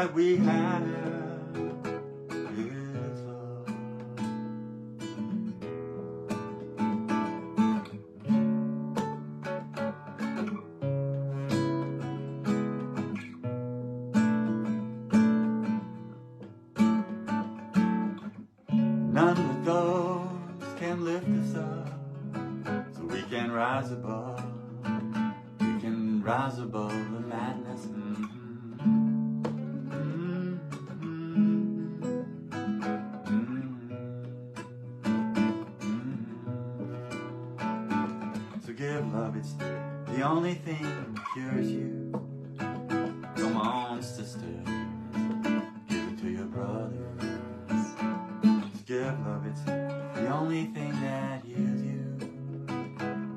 that we have is love. None of those can lift us up, so we can rise above. We can rise above the madness. So give love, it's the only thing that cures you. Come on, sisters, give it to your brothers. Give love, it's the only thing that heals you.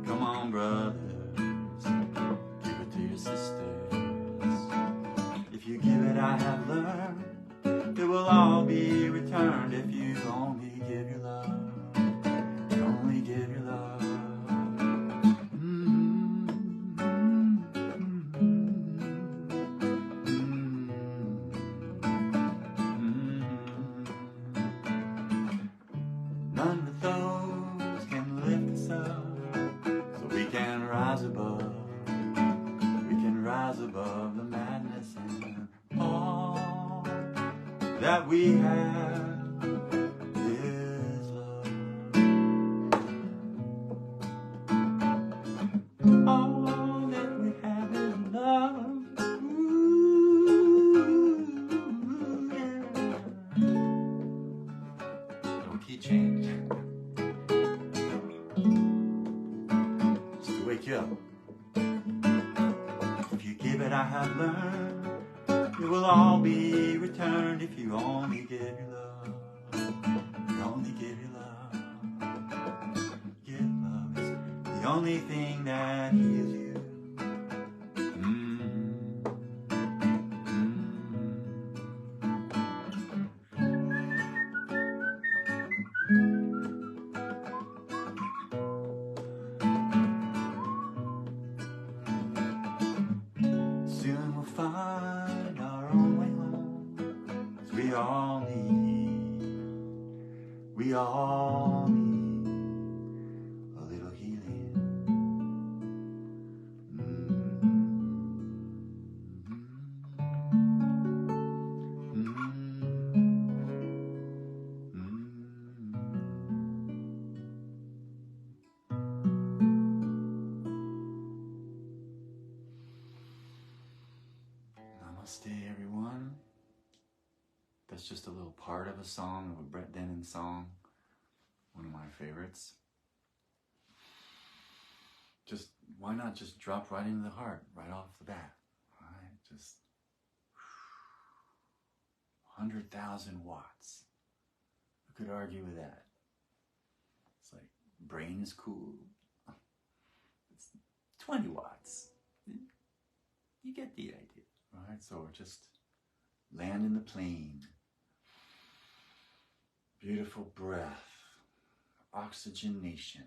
Come on, brothers, give it to your sisters. If you give it, I have learned, it will all be returned if you only give your love. You only give your love. None of those can lift us up, so we can rise above. We can rise above the madness and all that we have is love. All that we have is love. Ooh, yeah. Don't key change. Just to wake you up. If you give it, I have learned, it will all be returned if you only give your love. You only give your love. Give love is the only thing that heals you. Soon we'll find our own way home, 'cause we all need a little healing. Namaste, everyone. That's just a little part of a song, of a Brett Dennen song, one of my favorites. Just, why not just drop right into the heart, right off the bat, right? Just 100,000 watts. Who could argue with that? It's like, brain is cool. It's 20 watts. You get the idea, right? So just land in the plane. Beautiful breath, oxygenation,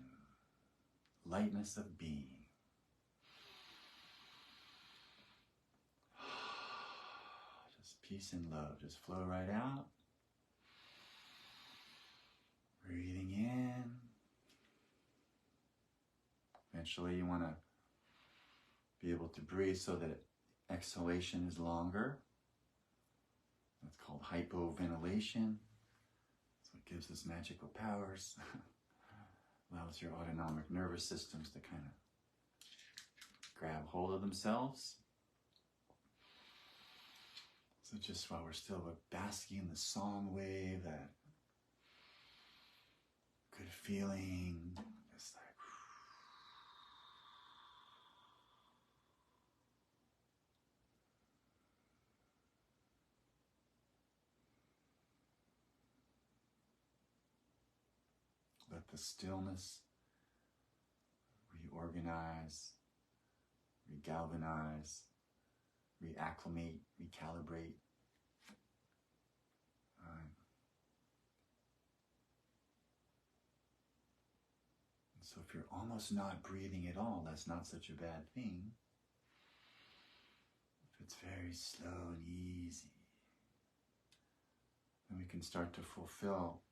lightness of being. Just peace and love, just flow right out. Breathing in. Eventually you want to be able to breathe so that exhalation is longer. That's called hypoventilation. So it gives us magical powers. Allows your autonomic nervous systems to kind of grab hold of themselves. So just while we're still basking in the song wave, that good feeling, just like let the stillness reorganize, regalvanize, reacclimate, recalibrate. And so if you're almost not breathing at all, that's not such a bad thing. If it's very slow and easy, then we can start to fulfill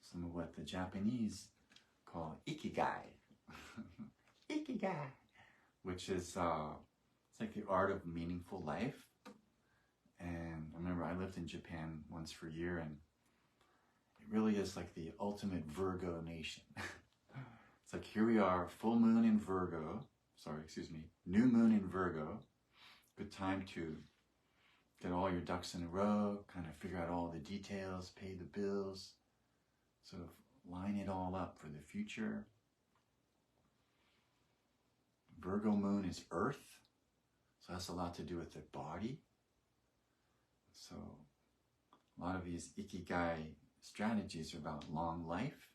some of what the Japanese call Ikigai. Ikigai, which is it's like the art of meaningful life. And I remember I lived in Japan once for a year, and it really is like the ultimate Virgo nation. It's like, here we are, full moon in Virgo, new moon in Virgo. Good time to get all your ducks in a row, kind of figure out all the details, pay the bills, sort of line it all up for the future. Virgo moon is Earth, so that's a lot to do with the body. So a lot of these Ikigai strategies are about long life,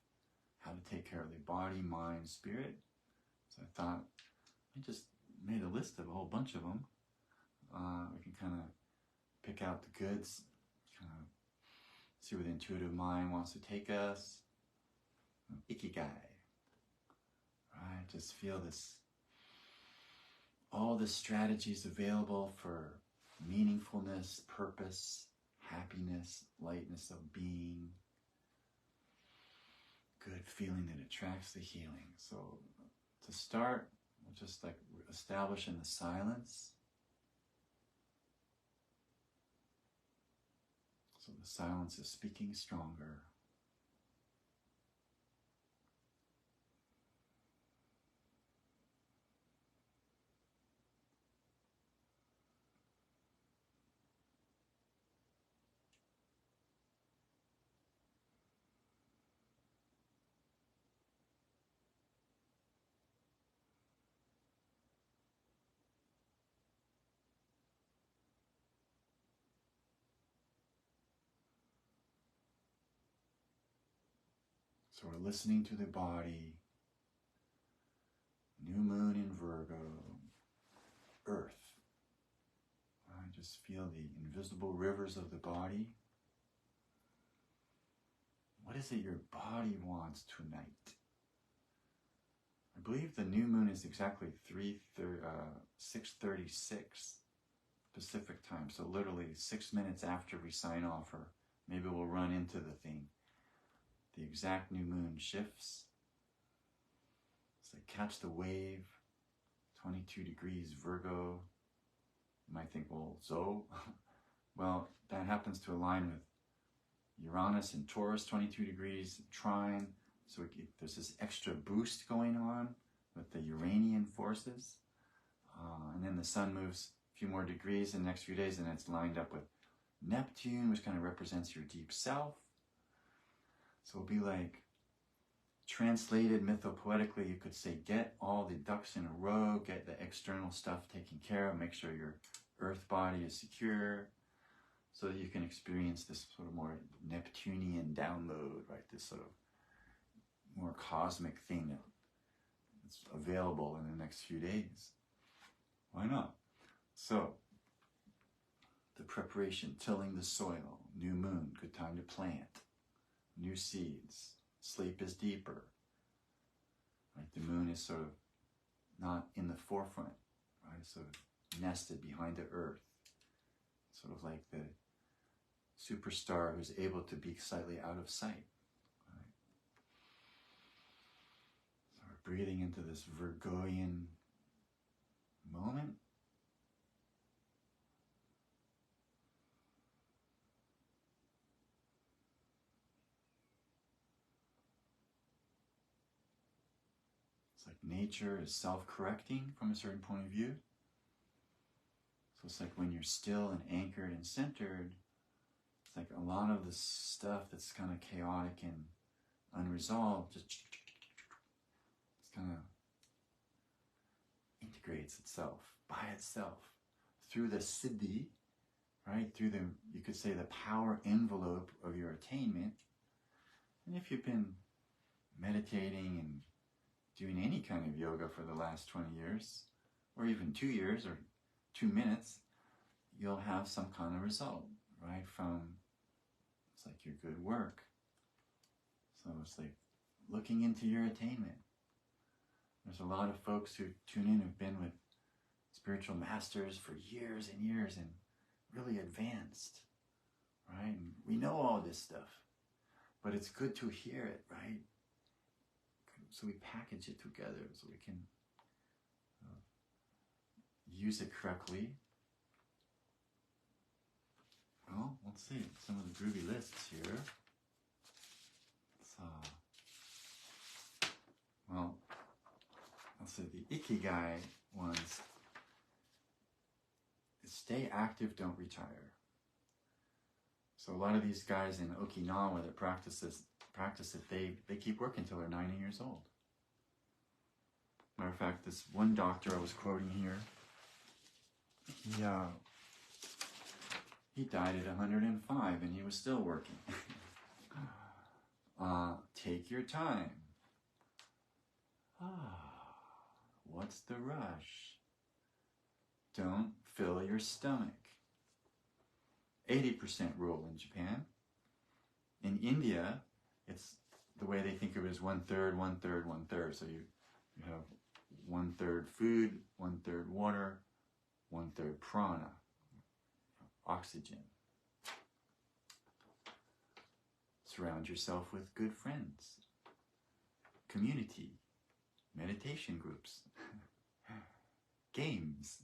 how to take care of the body, mind, spirit. So I thought, I just made a list of a whole bunch of them. We can kind of pick out the goods, kind of see where the intuitive mind wants to take us. Ikigai, right? Just feel this, all the strategies available for meaningfulness, purpose, happiness, lightness of being, good feeling that attracts the healing. So to start, we'll just like establish in the silence. So the silence is speaking stronger. So we're listening to the body, new moon in Virgo, Earth. Just feel the invisible rivers of the body. What is it your body wants tonight? I believe the new moon is exactly 6:36 Pacific time, so literally 6 minutes after we sign off, or maybe we'll run into the thing. The exact new moon shifts. It's like catch the wave, 22 degrees Virgo. You might think, well, so? Well, that happens to align with Uranus and Taurus, 22 degrees, trine. So there's this extra boost going on with the Uranian forces. And then the sun moves a few more degrees in the next few days, and it's lined up with Neptune, which kind of represents your deep self. So it'll be like, translated mythopoetically, you could say, get all the ducks in a row, get the external stuff taken care of, make sure your earth body is secure, so that you can experience this sort of more Neptunian download, right? This sort of more cosmic thing that's available in the next few days. Why not? So, the preparation, tilling the soil, new moon, good time to plant. New seeds, sleep is deeper. Right? The moon is sort of not in the forefront, right? Sort of nested behind the earth. Sort of like the superstar who's able to be slightly out of sight. Right? So we're breathing into this Virgoian moment. It's like nature is self-correcting from a certain point of view. So it's like when you're still and anchored and centered, it's like a lot of the stuff that's kind of chaotic and unresolved just kind of integrates itself by itself through the siddhi, right? Through the, you could say, the power envelope of your attainment. And if you've been meditating and doing any kind of yoga for the last 20 years, or even 2 years or 2 minutes, you'll have some kind of result, right? From, it's like your good work. So it's like looking into your attainment. There's a lot of folks who tune in who've been with spiritual masters for years and years and really advanced, right? And we know all this stuff, but it's good to hear it, right? So we package it together so we can use it correctly. Well, let's see some of the groovy lists here. Well, let's see the Ikigai ones. Stay active, don't retire. So a lot of these guys in Okinawa that practice it, they keep working until they're 90 years old. Matter of fact, this one doctor I was quoting here, he died at 105 and he was still working. Take your time. What's the rush? Don't fill your stomach. 80% rule in Japan. In India, it's the way they think of it is 1/3, 1/3, 1/3. So you have 1/3 food, 1/3 water, 1/3 prana, oxygen. Surround yourself with good friends, community, meditation groups, games,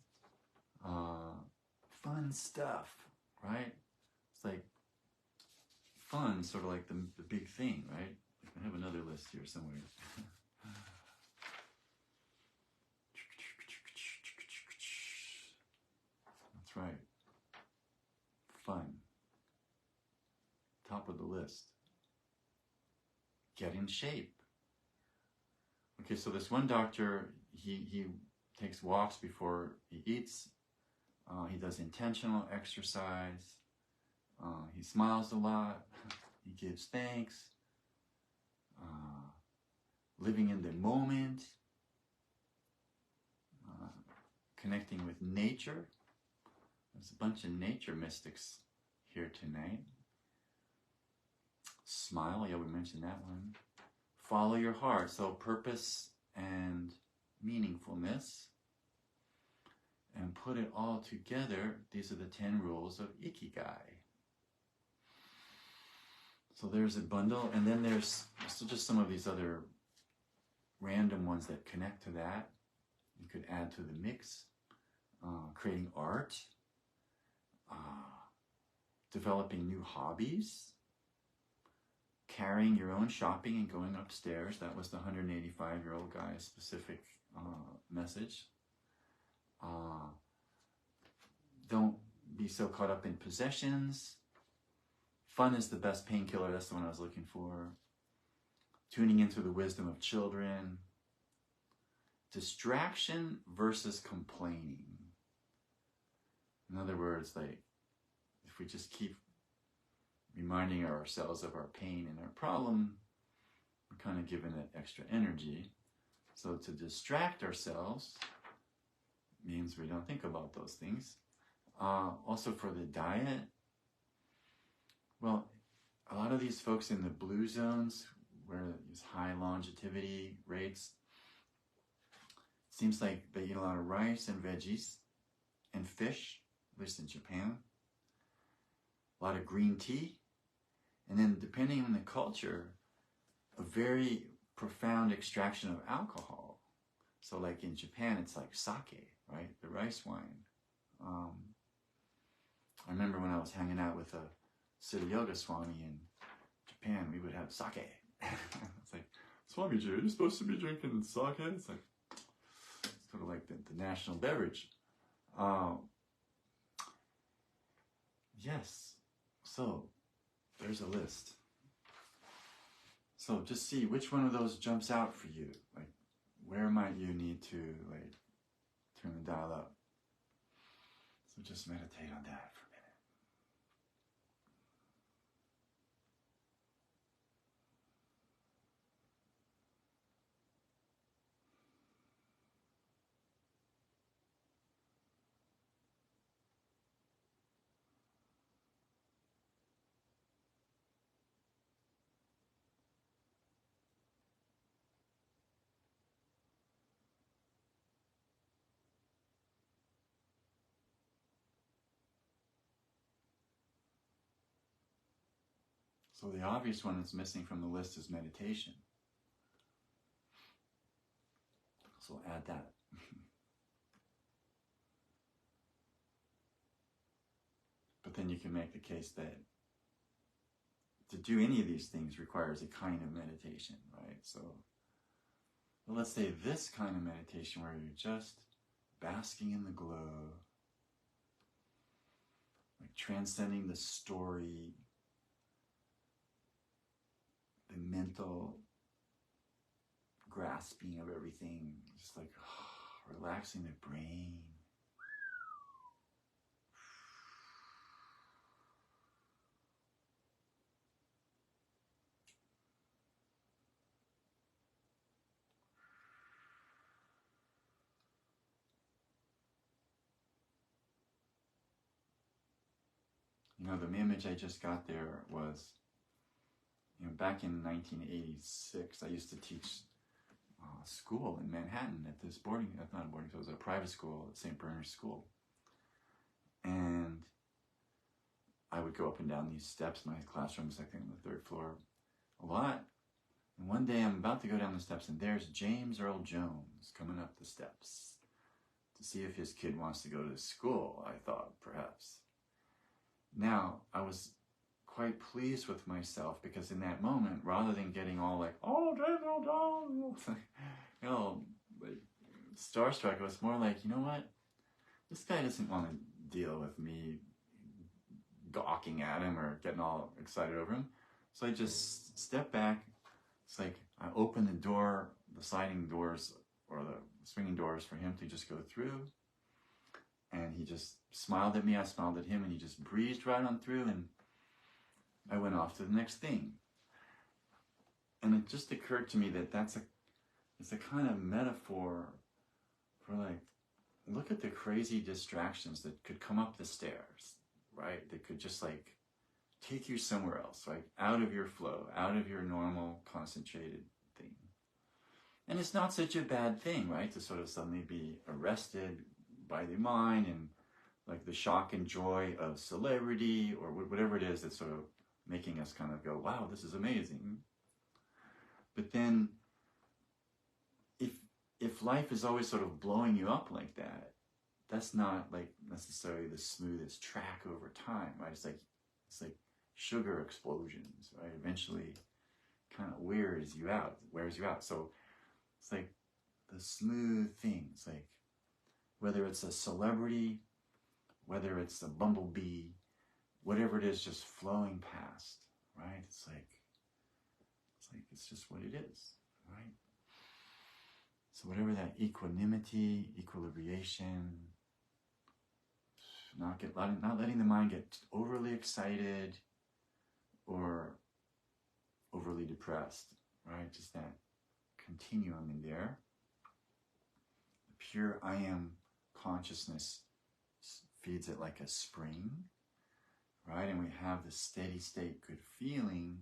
fun stuff, right? It's like fun, sort of like the big thing, right? I have another list here somewhere. That's right. Fun. Top of the list. Get in shape. Okay, so this one doctor, he takes walks before he eats. He does intentional exercise. He smiles a lot. He gives thanks. Living in the moment. Connecting with nature. There's a bunch of nature mystics here tonight. Smile, yeah, we mentioned that one. Follow your heart, so purpose and meaningfulness. And put it all together. These are the 10 rules of Ikigai. So there's a bundle, and then there's still just some of these other random ones that connect to that. You could add to the mix. Creating art. Developing new hobbies. Carrying your own shopping and going upstairs. That was the 185-year-old guy's specific message. Don't be so caught up in possessions. Fun is the best painkiller. That's the one I was looking for. Tuning into the wisdom of children. Distraction versus complaining. In other words, like, if we just keep reminding ourselves of our pain and our problem, we're kind of giving it extra energy. So to distract ourselves means we don't think about those things. Also for the diet, well, a lot of these folks in the blue zones where there's high longevity rates, it seems like they eat a lot of rice and veggies and fish, at least in Japan. A lot of green tea. And then depending on the culture, a very profound extraction of alcohol. So like in Japan, it's like sake, right? The rice wine. I remember when I was hanging out with a Siddha Yoga Swami in Japan, we would have sake. It's like, Swamiji, are you supposed to be drinking sake? It's like, it's sort of like the national beverage. Yes. So there's a list. So just see which one of those jumps out for you. Like, where might you need to like turn the dial up? So just meditate on that for a minute. So the obvious one that's missing from the list is meditation. So add that. But then you can make the case that to do any of these things requires a kind of meditation, right? So, well, let's say this kind of meditation where you're just basking in the glow, like transcending the story, the mental grasping of everything, just like relaxing the brain. You know, the image I just got there was, you know, back in 1986, I used to teach school in Manhattan at this boarding, not a boarding school, it was a private school at St. Bernard's School. And I would go up and down these steps. My classroom was, I think, on the 3rd floor a lot. And one day I'm about to go down the steps, and there's James Earl Jones coming up the steps to see if his kid wants to go to school, I thought, perhaps. Now, I was quite pleased with myself because in that moment, rather than getting all like, oh, James Earl Jones, you know, like, starstruck, it was more like, you know what? This guy doesn't want to deal with me gawking at him or getting all excited over him. So I just stepped back. It's like I opened the door, the sliding doors or the swinging doors for him to just go through. And he just smiled at me, I smiled at him, and he just breezed right on through, and I went off to the next thing. And it just occurred to me that it's a kind of metaphor for like, look at the crazy distractions that could come up the stairs, right? That could just like take you somewhere else, right? Out of your flow, out of your normal concentrated thing. And it's not such a bad thing, right? To sort of suddenly be arrested by the mind and like the shock and joy of celebrity or whatever it is that's sort of making us kind of go, wow, this is amazing. But then if life is always sort of blowing you up like that, that's not like necessarily the smoothest track over time, right? It's like sugar explosions, right? Eventually kind of wears you out. So it's like the smooth things, like whether it's a celebrity, whether it's a bumblebee, whatever it is, just flowing past, right? It's just what it is, right? So whatever that equanimity, equilibration, not letting the mind get overly excited or overly depressed, right? Just that continuum in there. The pure I am consciousness feeds it like a spring, right? And we have the steady state good feeling,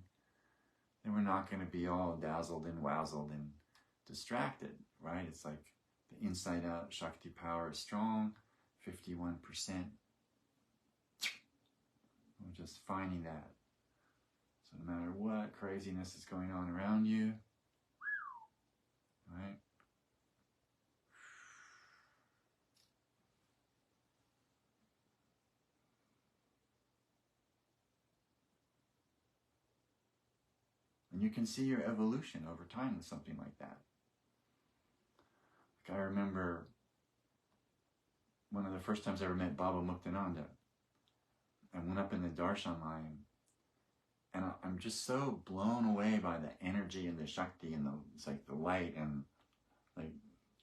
then we're not going to be all dazzled and wazzled and distracted, right? It's like the inside out Shakti power is strong, 51%. We're just finding that. So no matter what craziness is going on around you, right? And you can see your evolution over time with something like that. Like I remember one of the first times I ever met Baba Muktananda. I went up in the darshan line, and I'm just so blown away by the energy and the Shakti and it's like the light, and like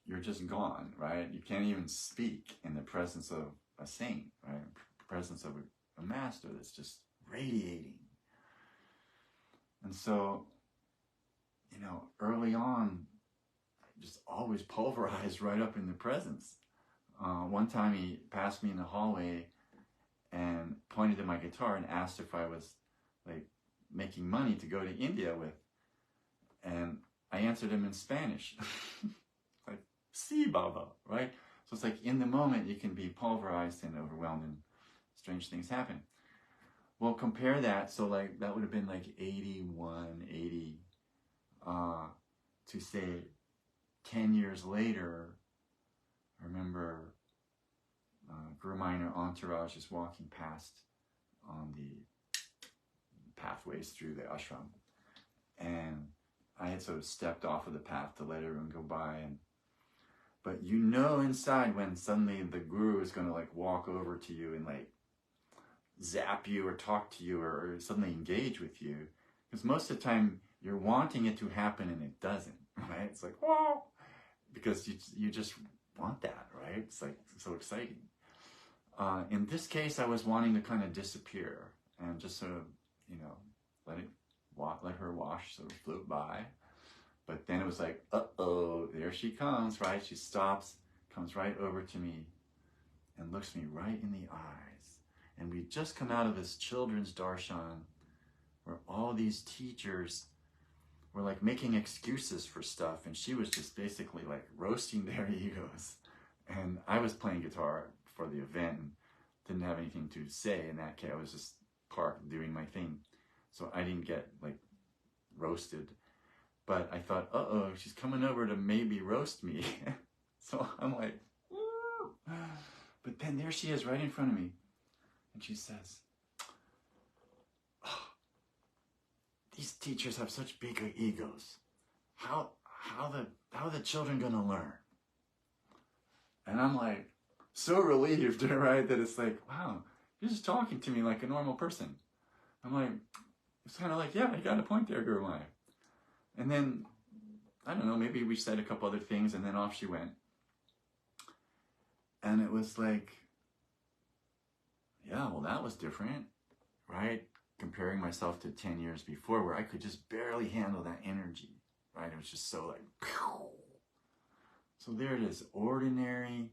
you're just gone, right? You can't even speak in the presence of a saint, right? Presence of a master that's just radiating. And so, you know, early on, just always pulverized right up in the presence. One time he passed me in the hallway and pointed to my guitar and asked if I was like making money to go to India with. And I answered him in Spanish. Like, sí, Baba, right? So it's like in the moment you can be pulverized and overwhelmed and strange things happen. Well, compare that. So like that would have been like 81, 80, to say 10 years later. I remember Guru Minor entourage is walking past on the pathways through the ashram, and I had sort of stepped off of the path to let everyone go by, but you know inside when suddenly the guru is going to like walk over to you and like zap you or talk to you or suddenly engage with you, because most of the time you're wanting it to happen and it doesn't, right? It's like, whoa, because you just want that, right? It's like so exciting. In this case, I was wanting to kind of disappear and just sort of, you know, let her wash sort of float by. But then it was like, uh-oh, there she comes, right? She stops, comes right over to me and looks me right in the eyes. And we just come out of this children's darshan where all these teachers were like making excuses for stuff, and she was just basically like roasting their egos. And I was playing guitar for the event and didn't have anything to say in that case. I was just parked doing my thing. So I didn't get like roasted. But I thought, uh-oh, she's coming over to maybe roast me. So I'm like, woo! But then there she is right in front of me. And she says, oh, these teachers have such big egos. How are the children gonna learn? And I'm like, so relieved, right? That it's like, wow, you're just talking to me like a normal person. I'm like, it's kind of like, yeah, you got a point there, Guru Maya. And then, I don't know, maybe we said a couple other things and then off she went. And it was like, yeah, well, that was different, right? Comparing myself to 10 years before where I could just barely handle that energy, right? It was just so like, pew. So there it is, ordinary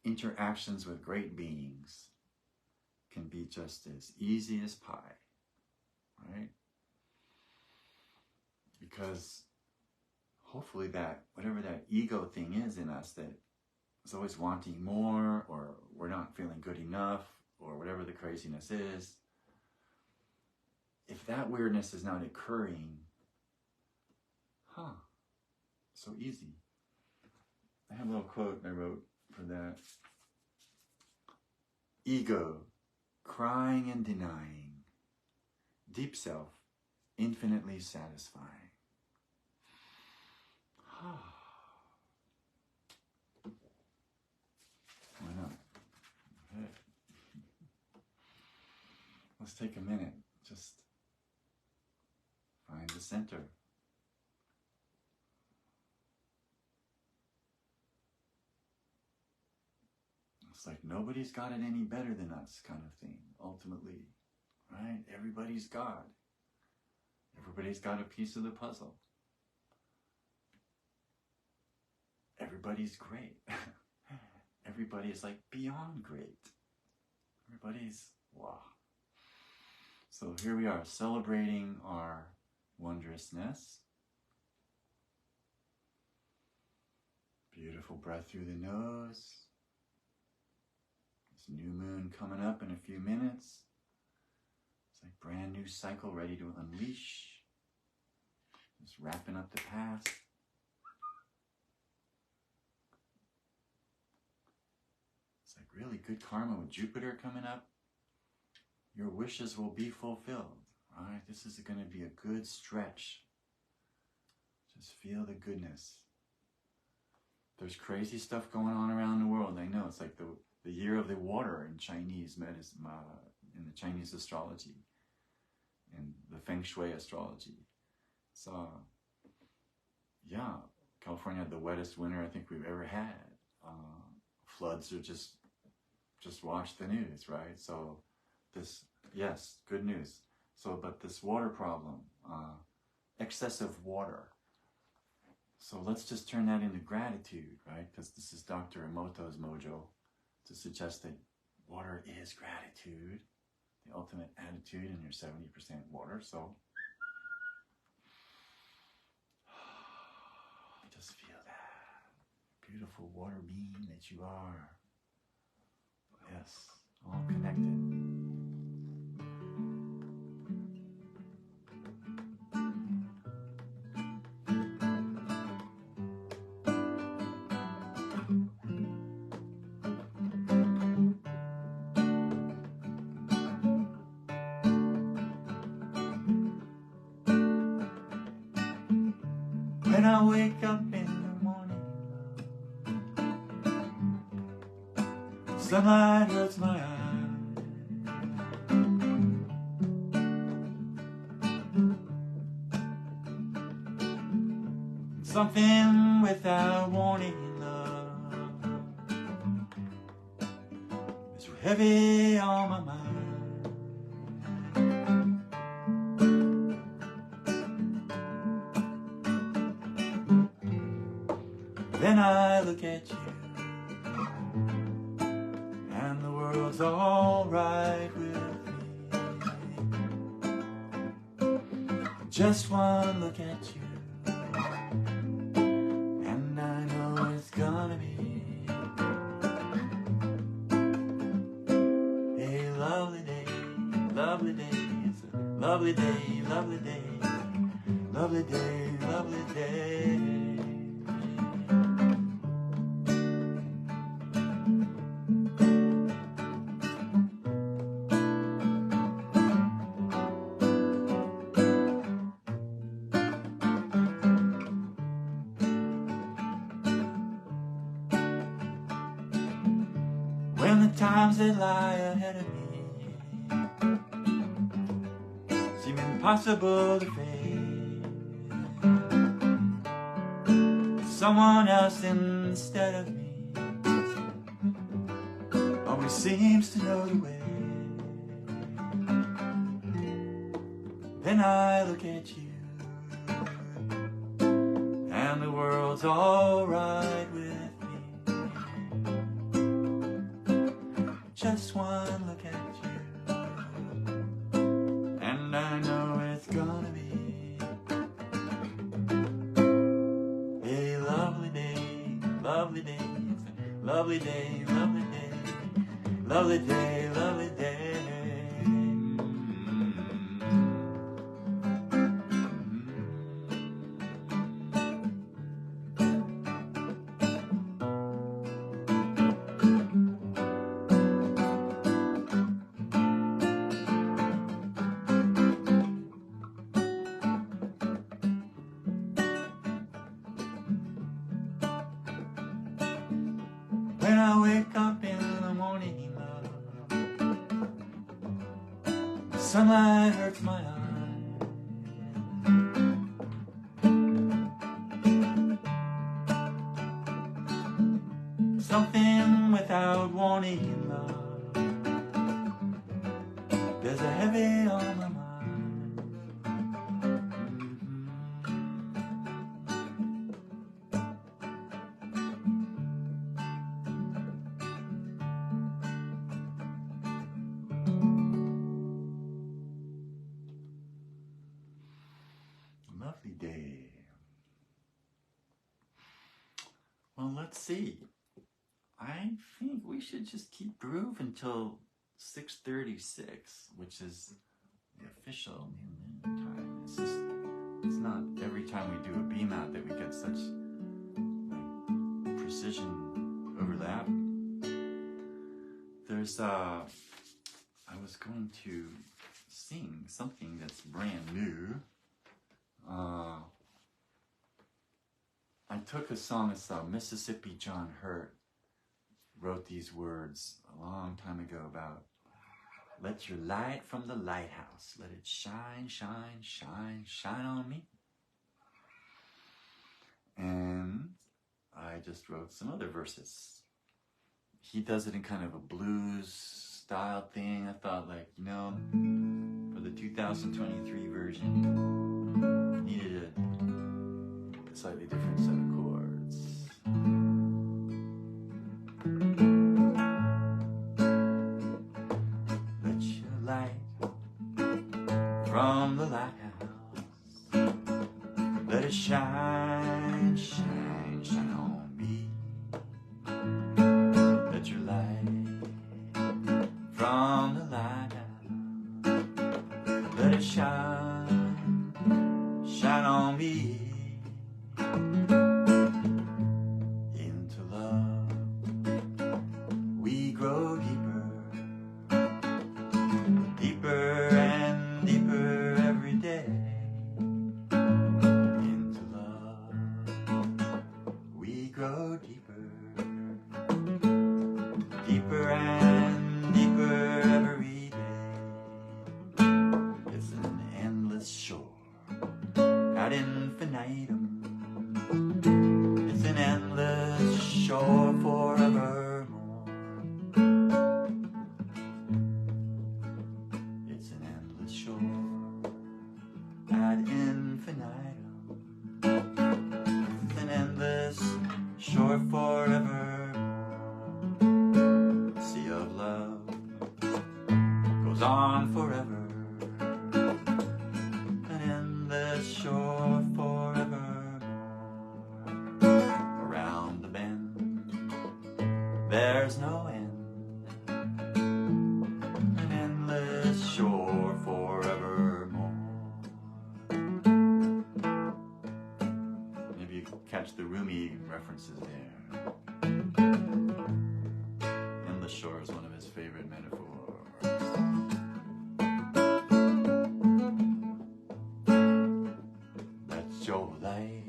interactions with great beings can be just as easy as pie, right? Because hopefully that, whatever that ego thing is in us that is always wanting more, or we're not feeling good enough, or whatever the craziness is, if that weirdness is not occurring, so easy. I have a little quote I wrote for that. Ego, crying and denying. Deep self, infinitely satisfying. Why not? Okay. Let's take a minute. Just find the center. It's like nobody's got it any better than us kind of thing, ultimately, right? Everybody's God. Everybody's got a piece of the puzzle. Everybody's great. Everybody is like beyond great. Everybody's, wow. So here we are, celebrating our wondrousness. Beautiful breath through the nose. This new moon coming up in a few minutes. It's like brand new cycle ready to unleash. Just wrapping up the past. It's like really good karma with Jupiter coming up. Your wishes will be fulfilled. All right, this is going to be a good stretch. Just feel the goodness. There's crazy stuff going on around the world. I know it's like the year of the water in Chinese medicine, in the Chinese astrology, and the Feng Shui astrology. So, yeah, California had the wettest winter I think we've ever had. Floods are just watch the news, right? So this, yes, good news. So, but this water problem, excessive water. So let's just turn that into gratitude, right? Because this is Dr. Emoto's mojo to suggest that water is gratitude, the ultimate attitude, and you're 70% water. So just feel that beautiful water being that you are. Yes, all connected. When I wake up in the morning, sunlight hurts my eyes. Something without warning, love, is heavy on my mind. Then I look at you, and the world's all right with me. Just one look at you, and I know it's gonna be a lovely day, lovely day. It's a lovely day, lovely day, lovely day, lovely day. When the times that lie ahead of me seem impossible to face, someone else instead of me always seems to know the way. Then I look at you, and the world's all right with me. Just one look at you, and I know it's gonna be a lovely day, lovely day, lovely day, lovely day, lovely day, lovely day. When I wake up in the morning, love, the sunlight hurts my eyes. Something without warning, love, there's a heavy on my mind. Lovely day. Well, let's see. I think we should just keep groove until 6:36, which is the official time. It's not every time we do a beam out that we get such like precision overlap. There's I was going to sing something that's brand new. I took a song, it's Mississippi John Hurt wrote these words a long time ago about let your light from the lighthouse, let it shine, shine, shine, shine on me. And I just wrote some other verses. He does it in kind of a blues style thing. I thought, like, you know, for the 2023 version, needed a slightly different set of chords. Let your light from the lighthouse, let it shine, shine, shine on me. Let your light from the lighthouse, let it shine, shine on me. Into love we grow deeper, deeper and deeper every day. Into love shore forevermore. It's an endless shore ad infinitum. It's an endless shore forevermore. Sea of love goes on forever. An endless shore forevermore. Around the bend, there's no end. An endless shore forevermore. Maybe you can catch the Rumi references there. Endless shore is one of his favorite metaphors. Let your light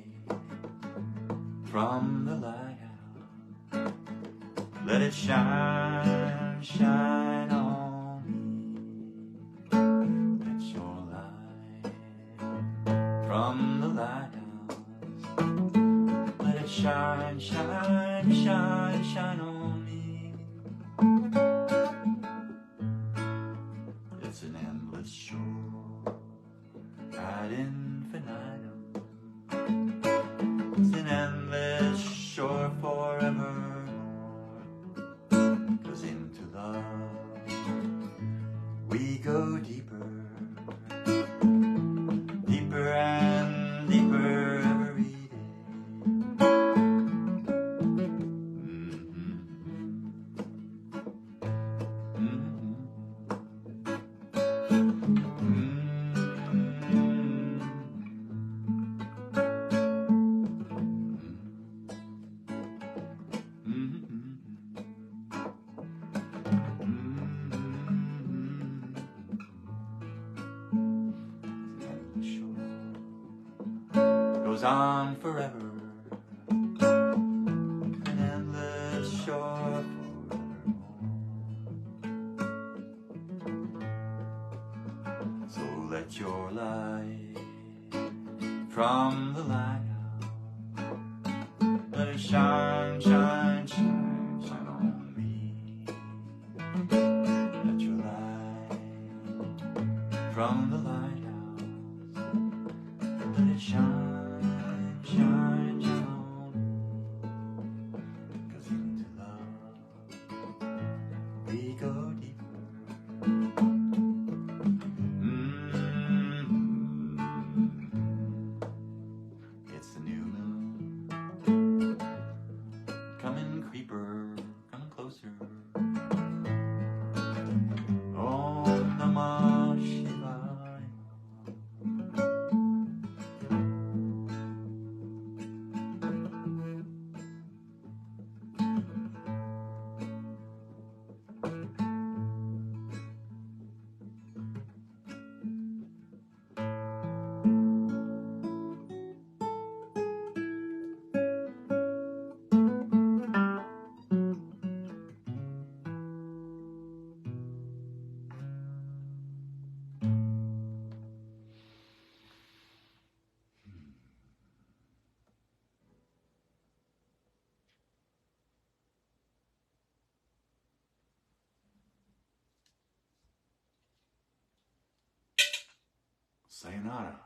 from the lighthouse, let it shine, shine on me. Let your light from the lighthouse, let it shine, shine, shine, shine on me. It's an endless shore ad infinitum. It's an endless shore forevermore. 'Cause into love we go deeper, deeper and deeper every day. Goes on forever, an endless shore forevermore. So let your light from the lighthouse, let it shine, shine, shine, shine on me. Let your light from the lighthouse, let it shine, shine, shine on me. 'Cause into love we go deeper. It's the new moon, coming creeper, coming closer. Om Namah Shivaya. Sayonara.